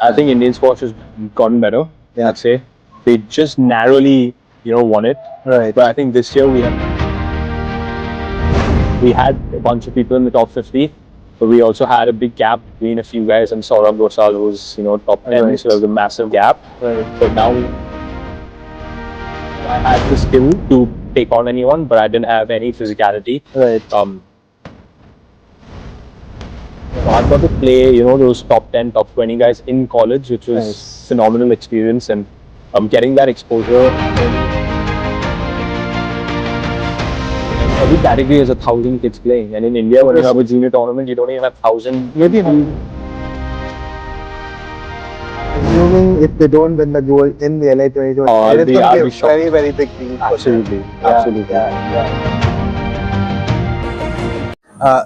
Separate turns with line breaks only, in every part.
I think Indian squash has gotten better.
Yeah.
I'd say they just narrowly, won it.
Right.
But I think this year we had a bunch of people in the top 50, but we also had a big gap between a few guys, and Saurabh Gosal was, top 10,
Right.
so there was a massive gap.
Right.
But now I had the skill to take on anyone, but I didn't have any physicality.
Right.
So I got to play, those top 10, top 20 guys in college, which was
Nice.
phenomenal experience, and getting that exposure. Every category has 1,000 kids playing, and in India, when you have a junior tournament, you don't even have 1,000.
Maybe assuming if they don't win the gold in the LA 2020,
I'll
it's
be
going to be a
shocked.
very, very big deal.
Absolutely, absolutely.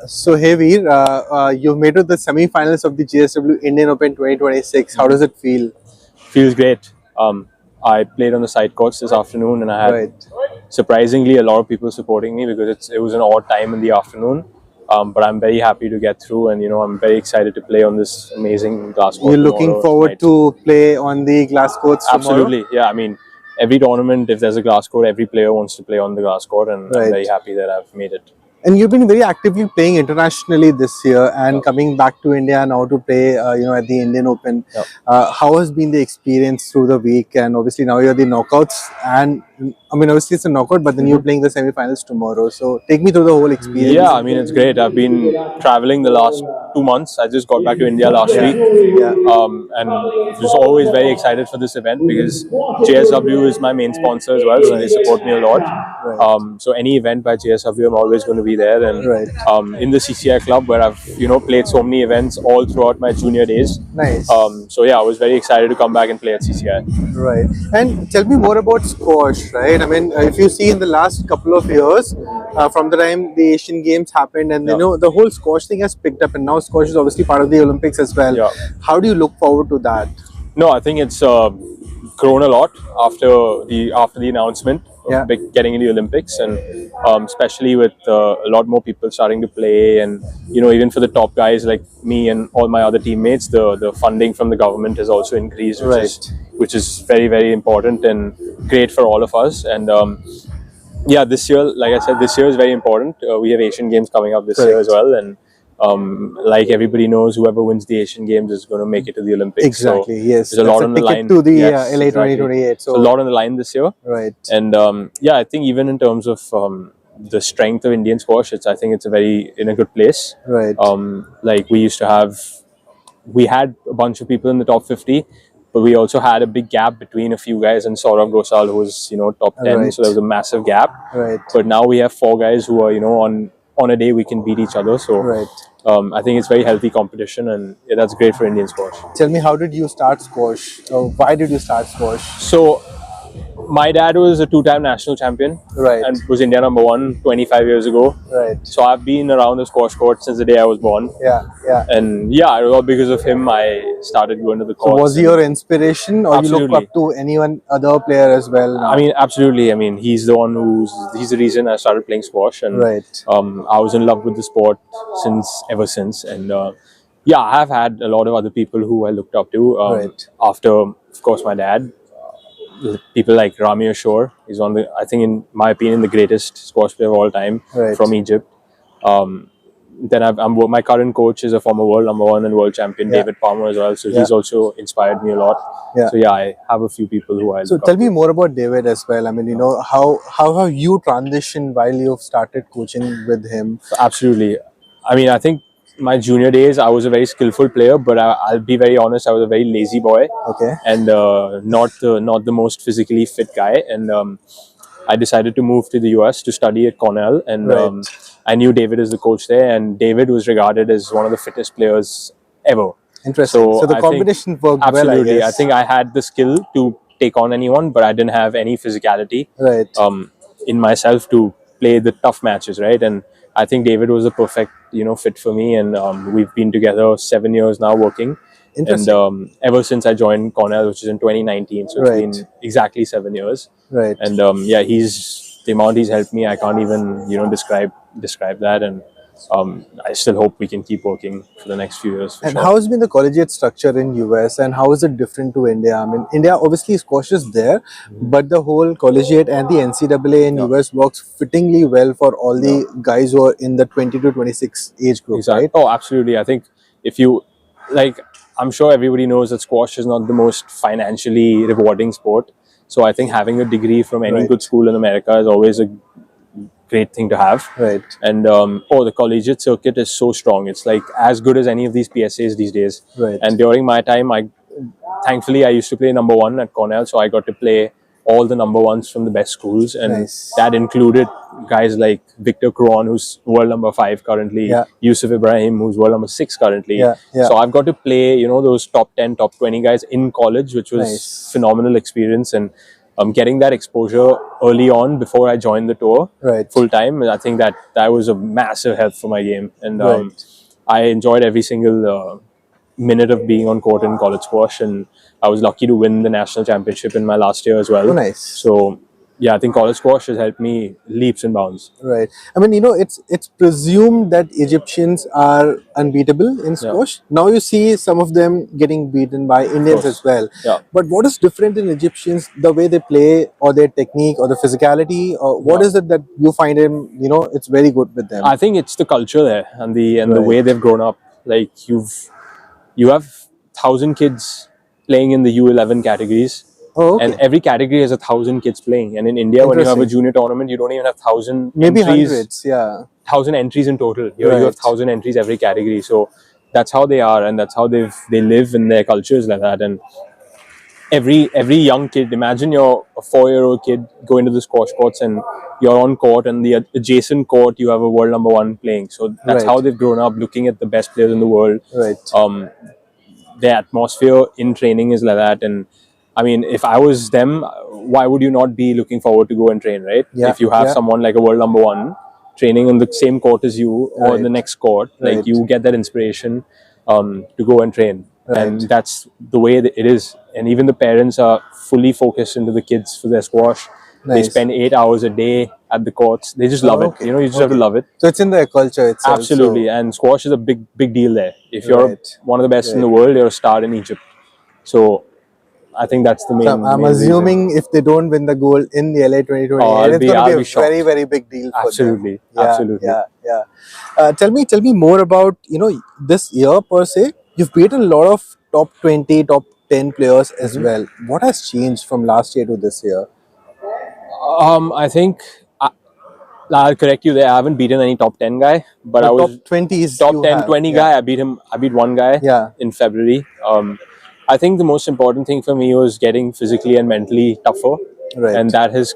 So hey Veer, you've made it to the semi-finals of the JSW Indian Open 2026. How does it feel?
Feels great. I played on the side courts this afternoon, and I had
Right.
surprisingly a lot of people supporting me because it was an odd time in the afternoon. But I'm very happy to get through, and I'm very excited to play on this amazing glass court.
You're looking forward to play on the glass courts tomorrow?
Absolutely, yeah. I mean, every tournament, if there's a glass court, every player wants to play on the glass court, and I'm very happy that I've made it.
And you've been very actively playing internationally this year, and coming back to India now to play, at the Indian Open.
Yep.
How has been the experience through the week? And obviously now you're the knockouts, and I mean obviously it's a knockout, but then you're playing the semi-finals tomorrow. So take me through the whole experience.
Yeah, I mean it's great. I've been traveling the last 2 months. I just got back to India last week, and was always very excited for this event because JSW is my main sponsor as well, so they support me a lot. So any event by JSW, I'm always going to be there, and in the CCI club where I've played so many events all throughout my junior days.
Nice.
So yeah, I was very excited to come back and play at CCI.
Right. And tell me more about squash, right? I mean, if you see in the last couple of years, from the time the Asian Games happened, and the whole squash thing has picked up, and now squash is obviously part of the Olympics as well.
Yeah.
How do you look forward to that?
No, I think it's grown a lot after the announcement of getting in the Olympics, and especially with a lot more people starting to play, and even for the top guys like me and all my other teammates, the funding from the government has also increased, which is very, very important and great for all of us. And yeah, this year, like I said, this year is very important. We have Asian Games coming up this year as well, and like everybody knows, whoever wins the Asian Games is going to make it to the Olympics.
Exactly.
So
yes.
There's a lot on the line
to the
yes,
LA 2028. So
a lot on the line this year.
Right.
And yeah, I think even in terms of the strength of Indian squash, I think it's in a good place.
Right.
Like we had a bunch of people in the top 50. But we also had a big gap between a few guys, and Saurabh Gosal, who was top 10, so there was a massive gap.
Right.
But now we have 4 guys who are on a day we can beat each other. So I think it's very healthy competition, and that's great for Indian squash.
Tell me, how did you start squash? Why did you start squash?
So my dad was a 2-time national champion, and was India #1 25 years ago.
Right.
So I've been around the squash court since the day I was born.
Yeah.
And yeah, because of him, I started going to the court.
So was he your inspiration, or you look up to anyone other player as well? Now?
I mean, absolutely. I mean, he's the he's the reason I started playing squash, and I was in love with the sport ever since. And yeah, I have had a lot of other people who I looked up to. After, of course, my dad. People like Ramy, Ashour. He's I think, in my opinion, the greatest squash player of all time from Egypt. Then my current coach is a former world #1 and world champion, David Palmer, as well. So he's also inspired me a lot. So yeah, I have a few people who I look up to.
So tell me more about David as well. I mean, how have you transitioned while you've started coaching with him?
Absolutely. I mean, I think my junior days, I was a very skillful player, but I'll be very honest, I was a very lazy boy.
Okay.
And not the most physically fit guy. And I decided to move to the US to study at Cornell, and I knew David as the coach there, and David was regarded as one of the fittest players ever.
Interesting. So the combination worked well,
absolutely.
I guess.
I think I had the skill to take on anyone, but I didn't have any physicality in myself to play the tough matches, right? And I think David was the perfect, fit for me, and we've been together 7 years now working. And ever since I joined Cornell, which is in 2019, so it's been exactly 7 years.
Right.
And yeah, the amount he's helped me, I can't even describe that. And I still hope we can keep working for the next few years.
And how has been the collegiate structure in US, and how is it different to India? I mean, India obviously squash is there, but the whole collegiate and the NCAA in US works fittingly well for all the guys who are in the 20 to 26 age group, right?
Oh, absolutely. I think if you like, I'm sure everybody knows that squash is not the most financially rewarding sport. So I think having a degree from any good school in America is always a great thing to have.
Right.
And the collegiate circuit is so strong. It's like as good as any of these PSAs these days.
Right.
And during my time, thankfully I used to play number one at Cornell, so I got to play all the number ones from the best schools, and that included guys like Victor Cron, who's world number 5 currently, Yusuf Ibrahim, who's world number 6 currently. So I've got to play, you know, those top 10, top 20 guys in college, which was phenomenal experience. And getting that exposure early on before I joined the tour full time, I think that was a massive help for my game. And I enjoyed every single minute of being on court in college squash, and I was lucky to win the national championship in my last year as well.
Oh, nice.
So yeah, I think college squash has helped me leaps and bounds.
Right. I mean, you know, it's presumed that Egyptians are unbeatable in squash. Now you see some of them getting beaten by Indians as well. But what is different in Egyptians, the way they play, or their technique, or the physicality, or what is it that you find them, you know, it's very good with them?
I think it's the culture there and the way they've grown up. Like you have 1,000 kids playing in the U11 categories. And every category has 1,000 kids playing. And in India, when you have a junior tournament, you don't even have 1,000
maybe
entries.
Hundreds,
1,000 entries in total. You have 1,000 entries every category. So that's how they are, and that's how they live, in their cultures like that. And every young kid, imagine you're a 4-year-old kid going to the squash courts, and you're on court, and the adjacent court you have a world number 1 playing. So that's how they've grown up, looking at the best players in the world. Their atmosphere in training is like that. And I mean, if I was them, why would you not be looking forward to go and train, right? If you have someone like a world number 1 training on the same court as you, or in the next court, like you get that inspiration to go and train. And that's the way that it is. And even the parents are fully focused into the kids for their squash. They spend 8 hours a day at the courts. They just love it. You know, you just have to love it.
So it's in their culture itself.
Absolutely. And squash is a big deal there. If you're one of the best in the world, you're a star in Egypt. So I think that's the main.
So I'm assuming if they don't win the gold in the LA 2028, it's going to be a very, very big deal for them.
Absolutely.
Tell me more about, you know, this year per se. You've beaten a lot of top 20, top 10 players as well. What has changed from last year to this year?
I think I'll correct you there. I haven't beaten any top 10 guy, but I was
top 20s.
Top 10, 20 guy. I beat one guy in February. I think the most important thing for me was getting physically and mentally tougher, and that has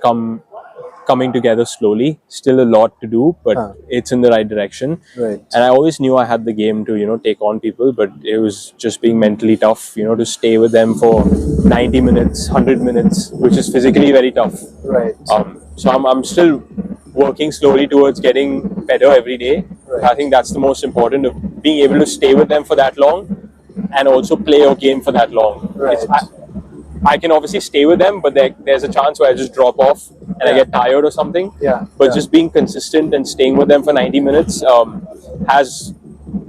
coming together slowly. Still a lot to do, but it's in the right direction. And I always knew I had the game to, you know, take on people, but it was just being mentally tough, you know, to stay with them for 90 minutes, 100 minutes, which is physically very tough. So I'm still working slowly towards getting better every day. I think that's the most important, of being able to stay with them for that long and also play your game for that long. I can obviously stay with them, but there's a chance where I just drop off and I get tired or something. But just being consistent and staying with them for 90 minutes has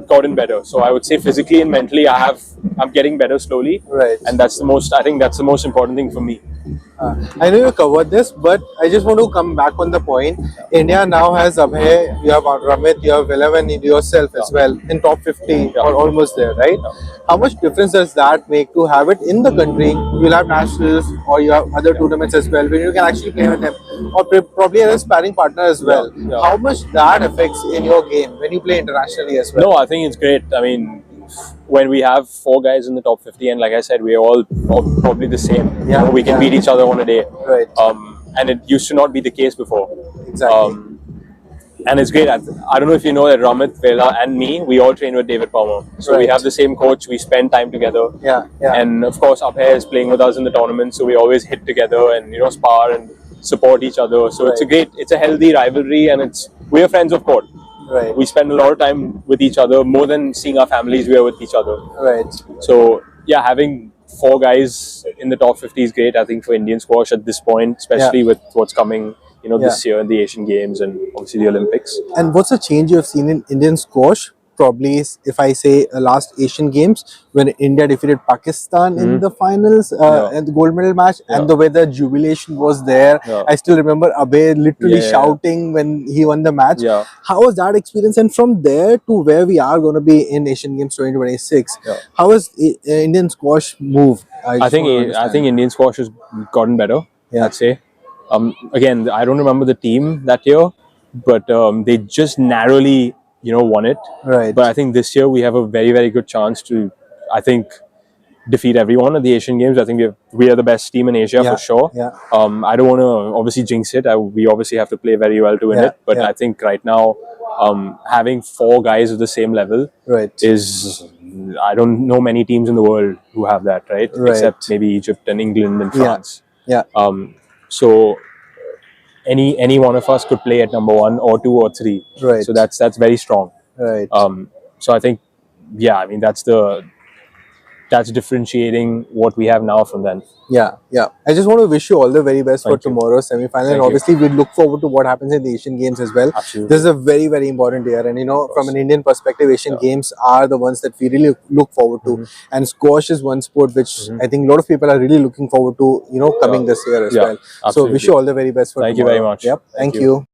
gotten better. So I would say physically and mentally, I'm getting better slowly. And that's I think that's the most important thing for me.
I know you covered this, but I just want to come back on the point. India now has Abhay, you have Ramy, you have Vellav, and yourself as well in top 50 or almost there, right? How much difference does that make to have it in the country? You'll have nationals or you have other tournaments as well, where you can actually play with them, or probably as a sparring partner as well. How much that affects in your game when you play internationally as well?
No, I think it's great. I mean, when we have 4 guys in the top 50, and like I said, we're all probably the same. You know, we can beat each other on a day. And it used to not be the case before. And it's great. I don't know if you know that Ramit, Vela and me, we all train with David Palmer. So we have the same coach, we spend time together. And of course, Abhay is playing with us in the tournament, so we always hit together and, you know, spar and support each other. So it's a healthy rivalry, and we're friends of court. We spend a lot of time with each other, more than seeing our families, we are with each other. So yeah, having 4 guys in the top 50 is great, I think, for Indian squash at this point, especially with what's coming this year in the Asian Games and obviously the Olympics.
And what's the change you have seen in Indian squash? Probably, if I say last Asian Games when India defeated Pakistan in the finals and the gold medal match, and the way the jubilation was there. I still remember Abhay literally shouting when he won the match. How was that experience? And from there to where we are going to be in Asian Games 2026, how has Indian squash moved?
I think Indian squash has gotten better. I'd say. Again, I don't remember the team that year, but they just narrowly won it.
Right.
But I think this year we have a very, very good chance to, I think, defeat everyone at the Asian Games. I think we are the best team in Asia for sure. I don't want to obviously jinx it. We obviously have to play very well to win it. But I think right now, having 4 guys of the same level is, I don't know many teams in the world who have that, right? Except maybe Egypt and England and France. So any one of us could play at number 1 or 2 or 3. So that's very strong. So I think, I mean, that's differentiating what we have now from then.
I just want to wish you all the very best for tomorrow's semi-final. And obviously, we look forward to what happens in the Asian Games as well.
Absolutely.
This is a very, very important year. And, from an Indian perspective, Asian Games are the ones that we really look forward to. And squash is one sport which I think a lot of people are really looking forward to, coming this year as well.
Absolutely.
So, wish you all the very best for tomorrow.
Thank you very much.
Thank you.